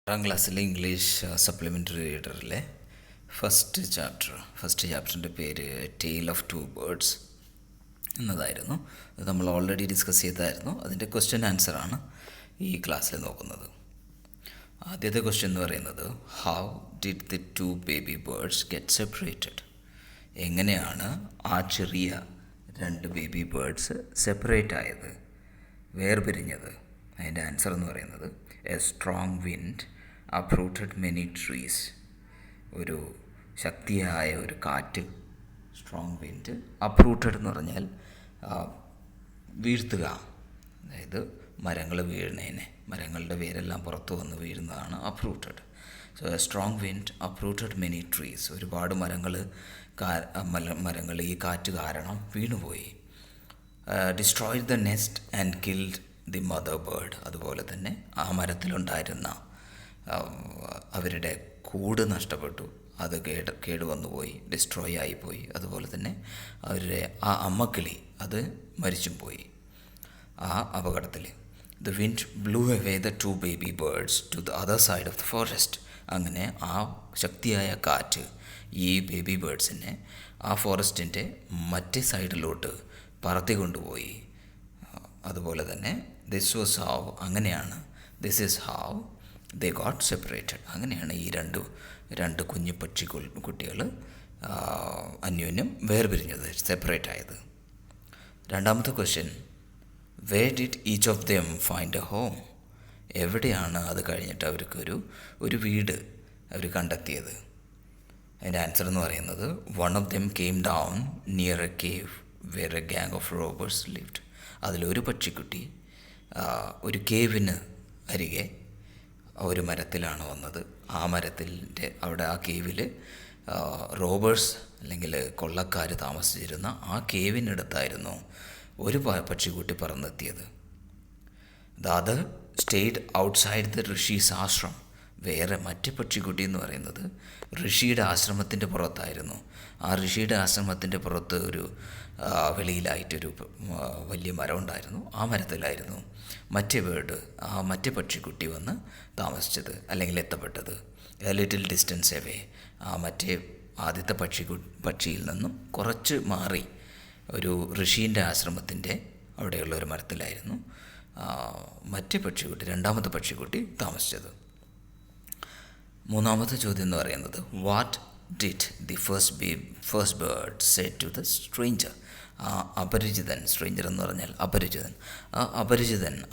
ആറാം ക്ലാസ്സിലെ English supplementary റീഡറിലെ first ചാപ്റ്ററിൻ്റെ പേര് ടെയിൽ ഓഫ് ടു ബേർഡ്സ് എന്നതായിരുന്നു. അത് നമ്മൾ ഓൾറെഡി ഡിസ്കസ് ചെയ്തായിരുന്നു. അതിൻ്റെ ക്വസ്റ്റ്യൻ ആൻസറാണ് ഈ ക്ലാസ്സിൽ നോക്കുന്നത്. ആദ്യത്തെ ക്വസ്റ്റ്യൻ എന്ന് പറയുന്നത് how did the two baby birds get separated? എങ്ങനെയാണ് ആ ചെറിയ രണ്ട് ബേബി ബേർഡ്സ് സെപ്പറേറ്റ് ആയത്, വേർപിരിഞ്ഞത്? അതിൻ്റെ ആൻസർ എന്ന് പറയുന്നത് A strong wind uprooted many trees. ഒരു ശക്തിയായ ഒരു കാറ്റ്, സ്ട്രോങ് വിൻഡ്. അപ്രൂട്ടഡ് എന്ന് പറഞ്ഞാൽ വീഴ്ത്തുക, അതായത് മരങ്ങൾ വീഴുന്നതിനെ, മരങ്ങളുടെ വേരെല്ലാം പുറത്തു വന്ന് വീഴുന്നതാണ് uprooted. So a strong wind uprooted many trees. ഒരുപാട് മരങ്ങൾ ഈ കാറ്റ് കാരണം വീണുപോയി. Destroyed the nest and killed the mother bird. അതുപോലെ തന്നെ ആ മരത്തിലുണ്ടായിരുന്ന അവരുടെ കൂട് നഷ്ടപ്പെട്ടു, അത് കേടുവന്നുപോയി, ഡിസ്ട്രോയ് ആയിപ്പോയി. അതുപോലെ തന്നെ അവരുടെ ആ അമ്മക്കിളി അത് മരിച്ചും പോയി ആ അപകടത്തിൽ. The wind blew away the two baby birds to the other side of the forest. അങ്ങനെ ആ ശക്തിയായ കാറ്റ് ഈ ബേബി ബേർഡ്സിനെ ആ ഫോറസ്റ്റിൻ്റെ മറ്റേ സൈഡിലോട്ട് പറത്തി കൊണ്ടുപോയി. അതുപോലെ തന്നെ ദിസ് വാസ് ഹൗ, അങ്ങനെയാണ്, this is how they got separated. അങ്ങനെയാണ് ഈ രണ്ട് കുഞ്ഞു കുട്ടികൾ അന്യോന്യം വേർപിരിഞ്ഞത്, സെപ്പറേറ്റ് ആയത്. രണ്ടാമത്തെ question, where did each of them find a home? എവിടെയാണ് അത് കഴിഞ്ഞിട്ട് അവർക്ക് ഒരു വീട് അവർ കണ്ടെത്തിയത്? അതിൻ്റെ ആൻസർ എന്ന് പറയുന്നത് one of them came down near a cave where a gang of robbers lived. അതിലൊരു പക്ഷിക്കുട്ടി ഒരു കേവിന് അരികെ ഒരു മരത്തിലാണ് വന്നത്. ആ മരത്തിൻ്റെ അവിടെ, ആ കേവിൽ റോബേഴ്സ് അല്ലെങ്കിൽ കൊള്ളക്കാർ താമസിച്ചിരുന്ന ആ കേവിനടുത്തായിരുന്നു ഒരു പക്ഷിക്കുട്ടി പറന്നെത്തിയത്. The other stayed outside the rishi's ashram. വേറെ മറ്റ് പക്ഷിക്കുട്ടി എന്ന് പറയുന്നത് ഋഷിയുടെ ആശ്രമത്തിൻ്റെ പുറത്തായിരുന്നു. ആ ഋഷിയുടെ ആശ്രമത്തിൻ്റെ പുറത്ത് ഒരു വെളിയിലായിട്ടൊരു വലിയ മരം ഉണ്ടായിരുന്നു. ആ മരത്തിലായിരുന്നു മറ്റേ പക്ഷിക്കുട്ടി വന്ന് താമസിച്ചത് അല്ലെങ്കിൽ എത്തപ്പെട്ടത്. A little distance away. ആദ്യത്തെ പക്ഷിയിൽ നിന്നും കുറച്ച് മാറി ഒരു ഋഷീൻ്റെ ആശ്രമത്തിൻ്റെ അവിടെയുള്ള ഒരു മരത്തിലായിരുന്നു രണ്ടാമത്തെ പക്ഷിക്കുട്ടി താമസിച്ചത്. മൂന്നാമത്തെ ചോദ്യം എന്ന് പറയുന്നത് what did the first bird said to the stranger? ആ അപരിചിതൻ, സ്ട്രേഞ്ചർ എന്ന് പറഞ്ഞാൽ അപരിചിതൻ,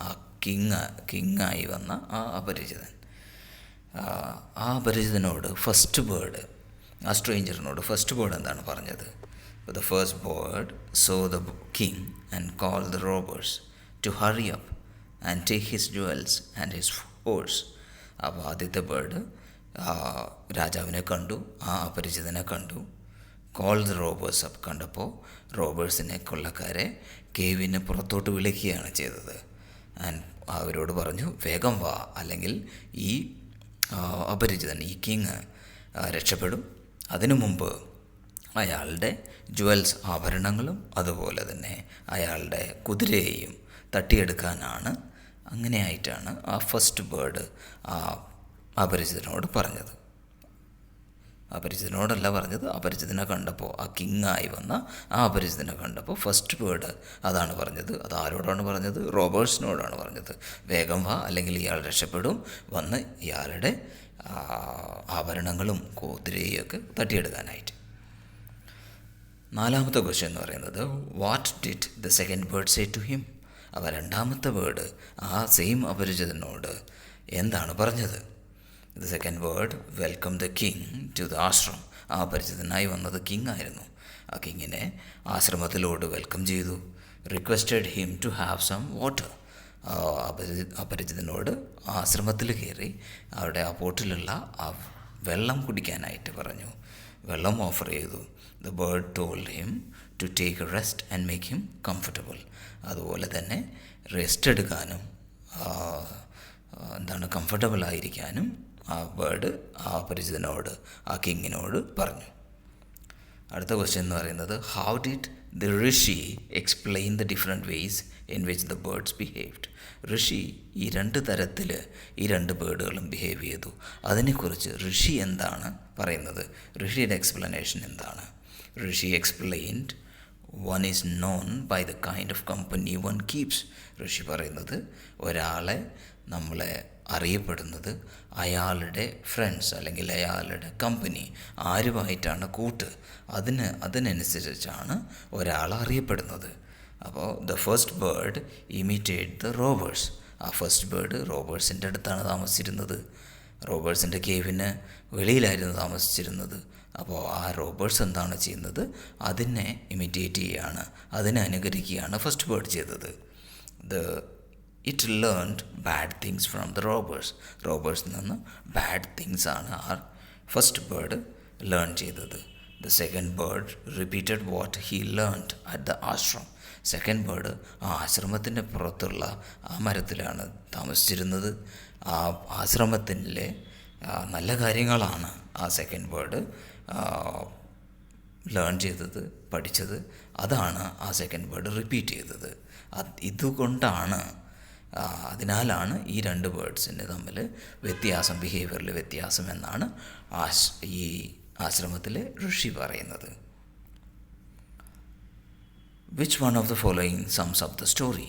ആ കിങ്ങായി വന്ന ആ അപരിചിതനോട് ഫസ്റ്റ് ബേർഡ്, ആ സ്ട്രേഞ്ചറിനോട് ഫസ്റ്റ് ബേർഡ് എന്താണ് പറഞ്ഞത്? The first bird saw the king and call the robbers to hurry up and take his jewels and his horse. അപ്പോൾ ആദ്യത്തെ ബേർഡ് രാജാവിനെ കണ്ടു, ആ അപരിചിതനെ കണ്ടു. കോൾ ദ റോബേഴ്സ് അപ്പ് കണ്ടപ്പോൾ റോബേഴ്സിനെ, കൊള്ളക്കാരെ കേവിന് പുറത്തോട്ട് വിളിക്കുകയാണ് ചെയ്തത്. ആൻഡ് അവരോട് പറഞ്ഞു വേഗം വാ, അല്ലെങ്കിൽ ഈ അപരിചിതൻ, ഈ കിങ് രക്ഷപ്പെടും. അതിനു മുമ്പ് അയാളുടെ ജുവൽസ്, ആഭരണങ്ങളും അതുപോലെ തന്നെ അയാളുടെ കുതിരയെയും തട്ടിയെടുക്കാനാണ്. അങ്ങനെയായിട്ടാണ് ആ ഫസ്റ്റ് ബേർഡ് ആ അപരിചിതനോട് പറഞ്ഞത്. അപരിചിതനോടല്ല പറഞ്ഞത്, അപരിചിതനെ കണ്ടപ്പോൾ, ആ കിങ്ങായി വന്ന ആ അപരിചിതനെ കണ്ടപ്പോൾ ഫസ്റ്റ് ബേർഡ് അതാണ് പറഞ്ഞത്. അത് ആരോടാണ് പറഞ്ഞത്? റോബേഴ്സിനോടാണ് പറഞ്ഞത്. വേഗം വാ, അല്ലെങ്കിൽ ഇയാൾ രക്ഷപ്പെടും, വന്ന് ഇയാളുടെ ആഭരണങ്ങളും കുതിരയും ഒക്കെ തട്ടിയെടുക്കാനായിട്ട്. നാലാമത്തെ ക്വസ്റ്റ്യൻ എന്ന് പറയുന്നത് what did the second bird say to him? അപ്പോൾ രണ്ടാമത്തെ ബേർഡ് ആ സെയിം അപരിചിതനോട് എന്താണ് പറഞ്ഞത്? The second bird welcome the king to the ashram. ആ അപരിചിതനായി വന്നത് കിങ് ആയിരുന്നു. ആ കിങ്ങിനെ ആശ്രമത്തിലോട് വെൽക്കം ചെയ്തു. Requested him to have some water. അപരിചിതനോട് ആശ്രമത്തിൽ കയറി അവിടെ ആ പോട്ടിലുള്ള ആ വെള്ളം കുടിക്കാനായിട്ട് പറഞ്ഞു, വെള്ളം ഓഫർ ചെയ്തു. The bird told him to take a rest and make him comfortable. അതുപോലെ തന്നെ റെസ്റ്റ് എടുക്കാനും കംഫർട്ടബിൾ ആയിരിക്കാനും ആ ബേർഡ് ആ അപരിചിതനോട്, ആ കിങ്ങിനോട് പറഞ്ഞു. അടുത്ത ക്വസ്റ്റ്യൻ എന്ന് പറയുന്നത് how did the rishi explain the different ways in which the birds behaved. Rishi ഈ രണ്ട് തരത്തിൽ ഈ രണ്ട് ബേർഡുകളും ബിഹേവ് ചെയ്തു. അതിനെക്കുറിച്ച് ഋഷി എന്താണ് പറയുന്നത്, ഋഷിയുടെ എക്സ്പ്ലനേഷൻ എന്താണ്? Rishi explained one is known by the kind of company one keeps. Rishi പറയുന്നത് ഒരാളെ നമ്മളെ അറിയപ്പെടുന്നത് അയാളുടെ ഫ്രണ്ട്സ് അല്ലെങ്കിൽ അയാളുടെ കമ്പനി, ആരുമായിട്ടാണ് കൂട്ട്, അതിനനുസരിച്ചാണ് ഒരാൾ അറിയപ്പെടുന്നത്. അപ്പോൾ the first bird imitate the robbers. ആ ഫസ്റ്റ് ബേർഡ് റോബേഴ്സിൻ്റെ അടുത്താണ് താമസിച്ചിരുന്നത്. റോബേഴ്സിൻ്റെ കേവിന് വെളിയിലായിരുന്നു താമസിച്ചിരുന്നത്. അപ്പോൾ ആ റോബേഴ്സ് എന്താണ് ചെയ്യുന്നത്, അതിനെ ഇമിറ്റേറ്റ് ചെയ്യുകയാണ്, അതിനെ അനുകരിക്കുകയാണ് ഫസ്റ്റ് ബേർഡ് ചെയ്തത്. It learned bad things from the robbers. റോബേഴ്സിൽ നിന്ന് ബാഡ് തിങ്സ് ആണ് ആ ഫസ്റ്റ് ബേർഡ് ലേൺ ചെയ്തത്. The second bird repeated what he learned at the ashram. Second bird ആ ആശ്രമത്തിൻ്റെ പുറത്തുള്ള ആ മരത്തിലാണ് താമസിച്ചിരുന്നത്. ആ ആശ്രമത്തിലെ നല്ല കാര്യങ്ങളാണ് ആ സെക്കൻഡ് ബേർഡ് ലേൺ ചെയ്തത്, പഠിച്ചത്. അതാണ് ആ സെക്കൻഡ് ബേർഡ് റിപ്പീറ്റ് ചെയ്തത്. ഇതുകൊണ്ടാണ് അതിനാലാണ് ഈ രണ്ട് ബേർഡ്സിൻ്റെ തമ്മിൽ വ്യത്യാസം, ബിഹേവിയറിൽ വ്യത്യാസം എന്നാണ് ഈ ആശ്രമത്തിലെ ഋഷി പറയുന്നത്. Which one of the following sums up the story.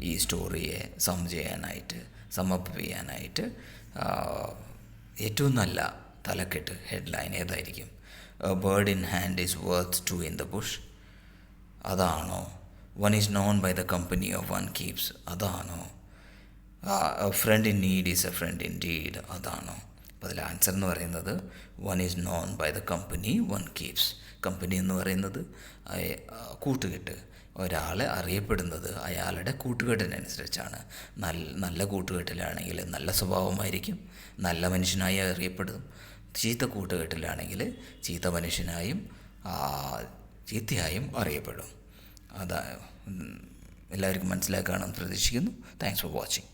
ഈ സ്റ്റോറിയെ സമപ്പ് ചെയ്യാനായിട്ട് ഏറ്റവും നല്ല തലക്കെട്ട്, ഹെഡ്ലൈൻ ഏതായിരിക്കും? A bird in hand is worth two in the bush. അതാണോ? One is known by the company of one keeps. അതാണോ? A friend in need is a friend indeed. അതാണോ? അപ്പോൾ അതിൽ ആൻസർ എന്ന് പറയുന്നത് one is known by the company one keeps. Company എന്ന് പറയുന്നത് കൂട്ടുകെട്ട്. ഒരാളെ അറിയപ്പെടുന്നത് അയാളുടെ കൂട്ടുകെട്ടിനനുസരിച്ചാണ്. നല്ല കൂട്ടുകെട്ടിലാണെങ്കിൽ നല്ല സ്വഭാവമായിരിക്കും, നല്ല മനുഷ്യനായി അറിയപ്പെടും. ചീത്ത കൂട്ടുകെട്ടിലാണെങ്കിൽ ചീത്ത മനുഷ്യനായും ചീത്തയായും അറിയപ്പെടും. എല്ലാവർക്കും മനസ്സിലാക്കാണെന്ന് പ്രതീക്ഷിക്കുന്നു. Thanks for watching.